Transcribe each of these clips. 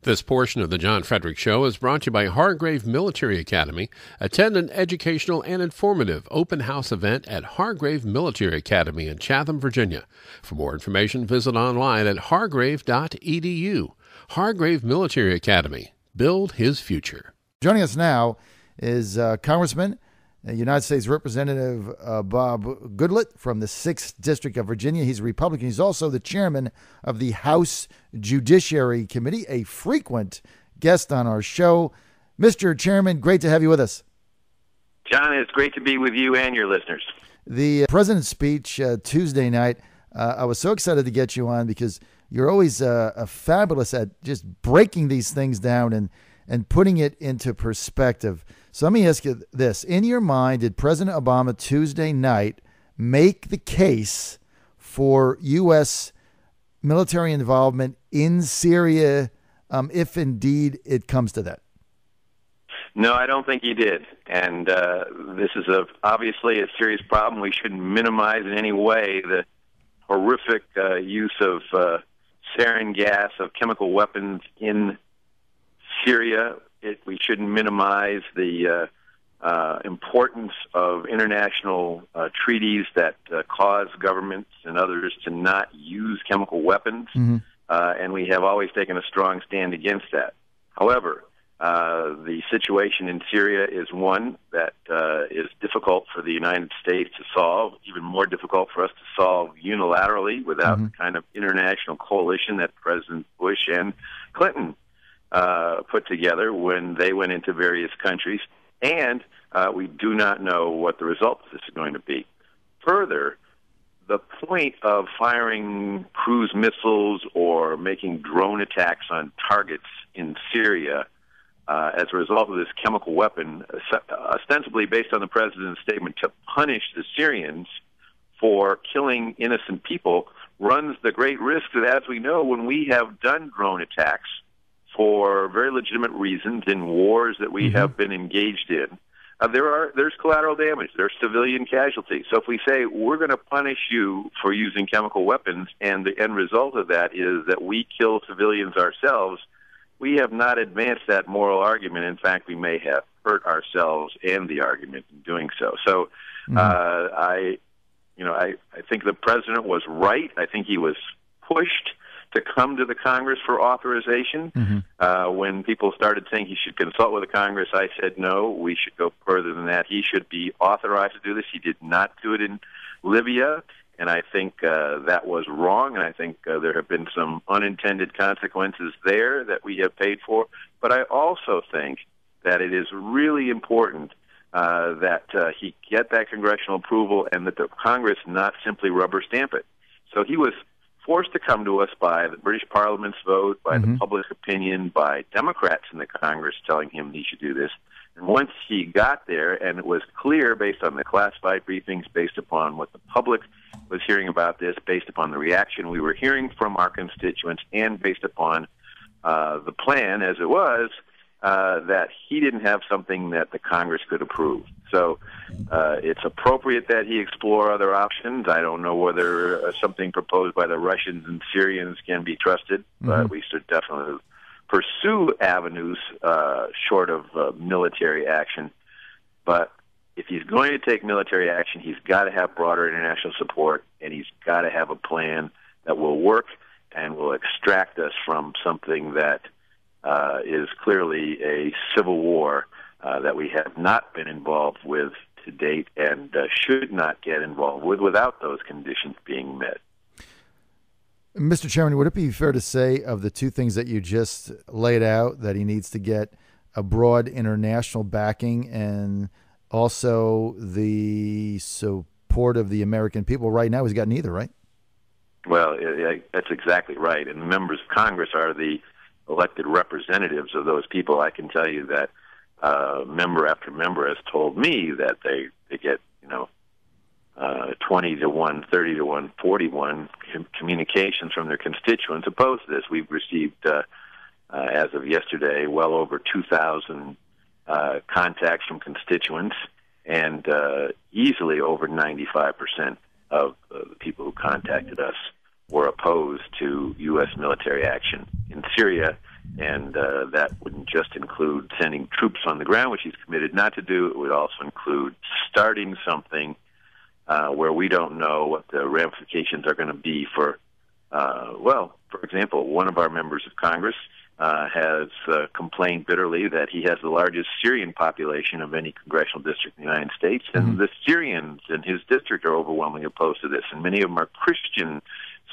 This portion of the John Fredericks Show is brought to you by Hargrave Military Academy. Attend an educational and informative open house event at Hargrave Military Academy in Chatham, Virginia. For more information, visit online at hargrave.edu. Hargrave Military Academy. Build his future. Joining us now is Congressman, United States Representative Bob Goodlatte from the 6th District of Virginia. He's a Republican. He's also the chairman of the House Judiciary Committee, a frequent guest on our show. Mr. Chairman, great to have you with us. John, it's great to be with you and your listeners. The president's speech Tuesday night, I was so excited to get you on because you're always fabulous at just breaking these things down and putting it into perspective. So let me ask you this. In your mind, did President Obama Tuesday night make the case for U.S. military involvement in Syria, if indeed it comes to that? No, I don't think he did. And this is obviously a serious problem. We shouldn't minimize in any way the horrific use of sarin gas, of chemical weapons in Syria. We shouldn't minimize the importance of international treaties that cause governments and others to not use chemical weapons, and we have always taken a strong stand against that. However, the situation in Syria is one that is difficult for the United States to solve, even more difficult for us to solve unilaterally without the kind of international coalition that President Bush and Clinton put together when they went into various countries, and we do not know what the result of this is going to be. Further, the point of firing cruise missiles or making drone attacks on targets in Syria as a result of this chemical weapon, ostensibly based on the president's statement to punish the Syrians for killing innocent people, runs the great risk that, as we know, when we have done drone attacks for very legitimate reasons in wars that we have been engaged in, there's collateral damage. There's civilian casualties. So if we say we're going to punish you for using chemical weapons, and the end result of that is that we kill civilians ourselves, we have not advanced that moral argument. In fact, we may have hurt ourselves and the argument in doing so. So I think the president was right. I think he was pushed to come to the Congress for authorization. When people started saying he should consult with the Congress, I said, no, we should go further than that. He should be authorized to do this. He did not do it in Libya, and I think that was wrong, and I think there have been some unintended consequences there that we have paid for. But I also think that it is really important that he get that congressional approval and that the Congress not simply rubber stamp it. So he was forced to come to us by the British Parliament's vote, by the public opinion, by Democrats in the Congress telling him he should do this. And once he got there, and it was clear based on the classified briefings, based upon what the public was hearing about this, based upon the reaction we were hearing from our constituents, and based upon the plan as it was, that he didn't have something that the Congress could approve. So it's appropriate that he explore other options. I don't know whether something proposed by the Russians and Syrians can be trusted, but we should definitely pursue avenues short of military action. But if he's going to take military action, he's got to have broader international support, and he's got to have a plan that will work and will extract us from something that is clearly a civil war that we have not been involved with to date and should not get involved with without those conditions being met. Mr. Chairman, would it be fair to say of the two things that you just laid out that he needs to get a broad international backing and also the support of the American people? Right now he's got neither, right? Well, that's exactly right. And the members of Congress are the elected representatives of those people. I can tell you that member after member has told me that they get 20 to 1, 30 to 1, 41 communications from their constituents opposed to this. We've received, as of yesterday, well over 2,000 contacts from constituents, and easily over 95% of the people who contacted us were opposed to U.S. military action in Syria, And that wouldn't just include sending troops on the ground, which he's committed not to do. It would also include starting something where we don't know what the ramifications are going to be for, for example, one of our members of Congress has complained bitterly that he has the largest Syrian population of any congressional district in the United States, and the Syrians in his district are overwhelmingly opposed to this, and many of them are Christian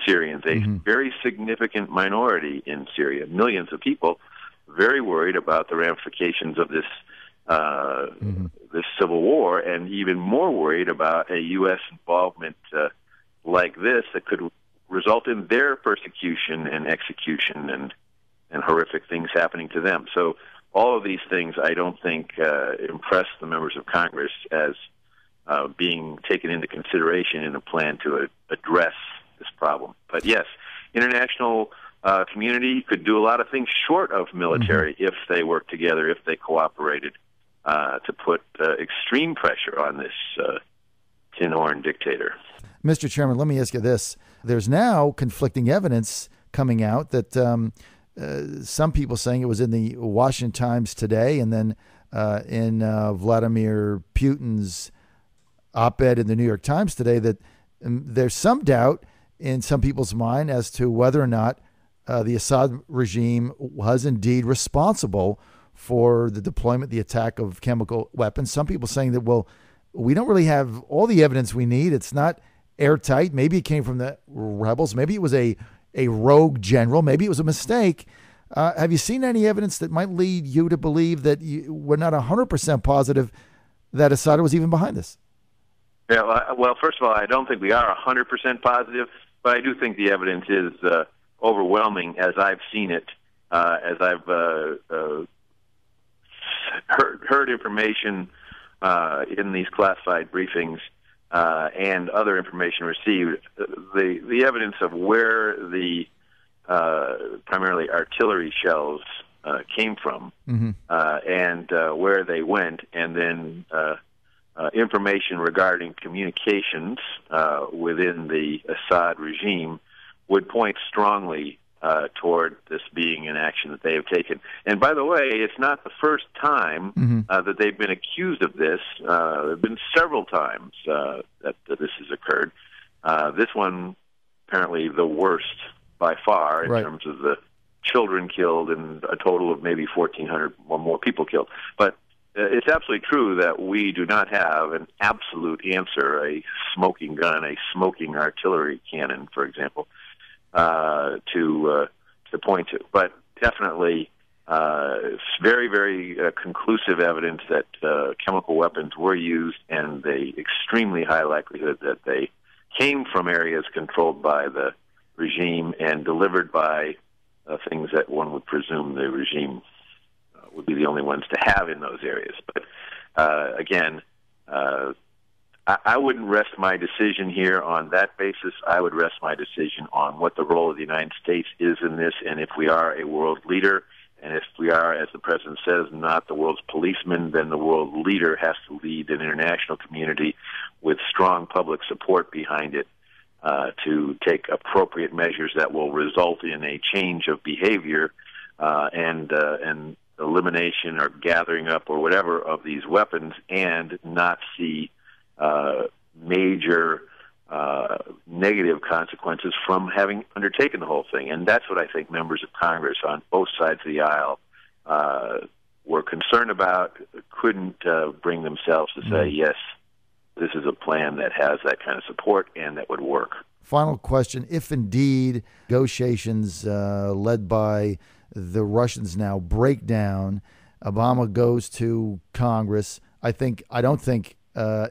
Syrians, a very significant minority in Syria, millions of people, very worried about the ramifications of this this civil war, and even more worried about a U.S. involvement like this that could result in their persecution and execution and horrific things happening to them. So all of these things I don't think impress the members of Congress as being taken into consideration in a plan to address this problem. But yes, international community could do a lot of things short of military if they work together, if they cooperated to put extreme pressure on this tin horn dictator. Mr. Chairman, let me ask you this. There's now conflicting evidence coming out that some people saying it was in the Washington Times today, and then in Vladimir Putin's op-ed in the New York Times today, that there's some doubt in some people's mind as to whether or not the Assad regime was indeed responsible for the deployment, the attack of chemical weapons. Some people saying that, well, we don't really have all the evidence we need. It's not airtight. Maybe it came from the rebels. Maybe it was a rogue general. Maybe it was a mistake. Have you seen any evidence that might lead you to believe that we're not 100% positive that Assad was even behind this? Yeah, well, first of all, I don't think we are 100% positive, but I do think the evidence is overwhelming as I've seen it, as I've heard information in these classified briefings and other information received. The evidence of where the primarily artillery shells came from and where they went, and then information regarding communications within the Assad regime would point strongly toward this being an action that they have taken. And by the way, it's not the first time that they've been accused of this. There have been several times that this has occurred. This one, apparently the worst by far in terms of the children killed and a total of maybe 1,400 or more people killed. But it's absolutely true that we do not have an absolute answer, a smoking gun, a smoking artillery cannon, for example, to point to. But definitely very, very conclusive evidence that chemical weapons were used, and the extremely high likelihood that they came from areas controlled by the regime and delivered by things that one would presume the regime would be the only ones to have in those areas. But again, I wouldn't rest my decision here on that basis. I would rest my decision on what the role of the United States is in this, and if we are a world leader, and if we are, as the President says, not the world's policeman, then the world leader has to lead an international community with strong public support behind it to take appropriate measures that will result in a change of behavior and elimination or gathering up or whatever of these weapons, and not see major negative consequences from having undertaken the whole thing. And that's what I think members of Congress on both sides of the aisle were concerned about, couldn't bring themselves to say, yes, this is a plan that has that kind of support and that would work. Final question. If indeed negotiations led by the Russians now break down, Obama goes to Congress, I don't think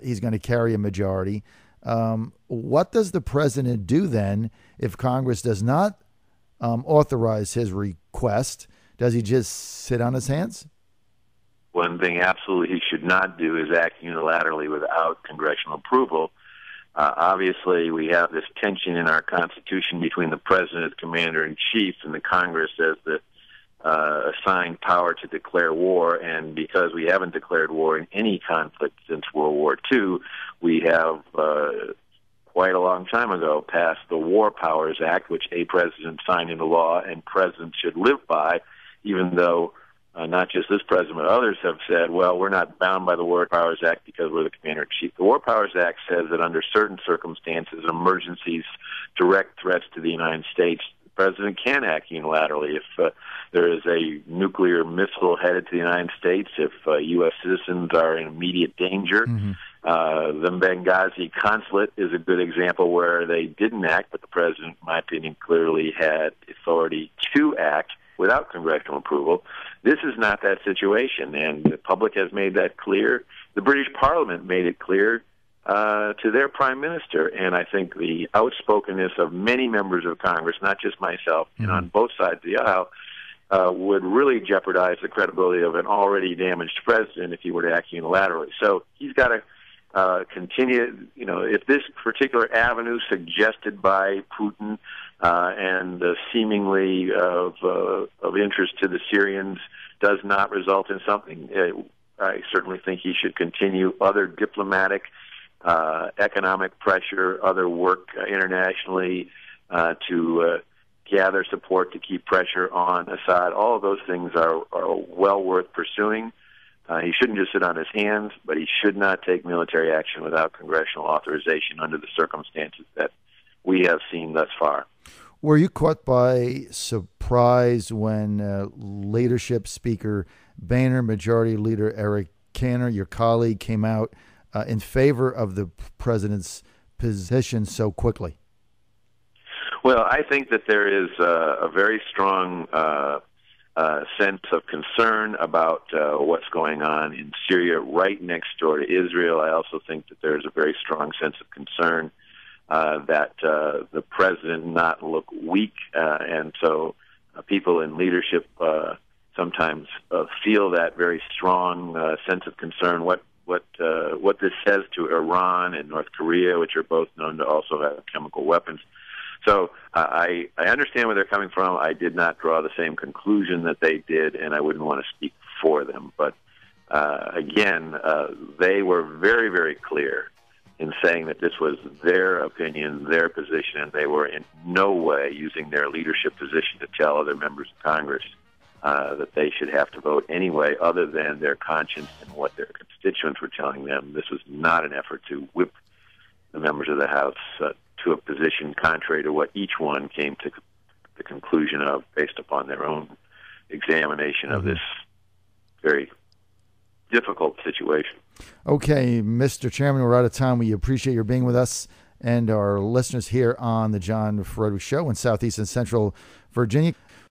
he's going to carry a majority. What does the president do then if Congress does not authorize his request? Does he just sit on his hands? One thing absolutely he should not do is act unilaterally without congressional approval. Obviously, we have this tension in our Constitution between the president as commander-in-chief and the Congress as the assigned power to declare war, and because we haven't declared war in any conflict since World War II, we have quite a long time ago passed the War Powers Act, which a president signed into law and presidents should live by, even though not just this president, but others have said, well, we're not bound by the War Powers Act because we're the commander-in-chief. The War Powers Act says that under certain circumstances, emergencies, direct threats to the United States, the president can act unilaterally. If there is a nuclear missile headed to the United States, if U.S. citizens are in immediate danger, the Benghazi consulate is a good example where they didn't act, but the president, in my opinion, clearly had authority to act without congressional approval. This is not that situation, and the public has made that clear. The British Parliament made it clear to their prime minister, and I think the outspokenness of many members of Congress, not just myself, and on both sides of the aisle, would really jeopardize the credibility of an already damaged president if he were to act unilaterally. So he's got to continue, if this particular avenue suggested by Putin and seemingly of interest to the Syrians does not result in something, I certainly think he should continue other diplomatic, economic pressure, other work internationally to gather support to keep pressure on Assad. All of those things are well worth pursuing. He shouldn't just sit on his hands, but he should not take military action without congressional authorization under the circumstances that we have seen thus far. Were you caught by surprise when Leadership Speaker Boehner, Majority Leader Eric Cantor, your colleague, came out in favor of the president's position so quickly? Well, I think that there is a very strong sense of concern about what's going on in Syria right next door to Israel. I also think that there's a very strong sense of concern that the president not look weak, and so people in leadership sometimes feel that very strong sense of concern. What this says to Iran and North Korea, which are both known to also have chemical weapons. So I understand where they're coming from. I did not draw the same conclusion that they did, and I wouldn't want to speak for them. But again, they were very, very clear in saying that this was their opinion, their position, and they were in no way using their leadership position to tell other members of Congress that they should have to vote anyway, other than their conscience and what their constituents were telling them. This was not an effort to whip the members of the House to a position contrary to what each one came to the conclusion of based upon their own examination of this very difficult situation. Okay, Mr. Chairman, we're out of time. We appreciate your being with us and our listeners here on the John Fredericks Show in Southeast and Central Virginia.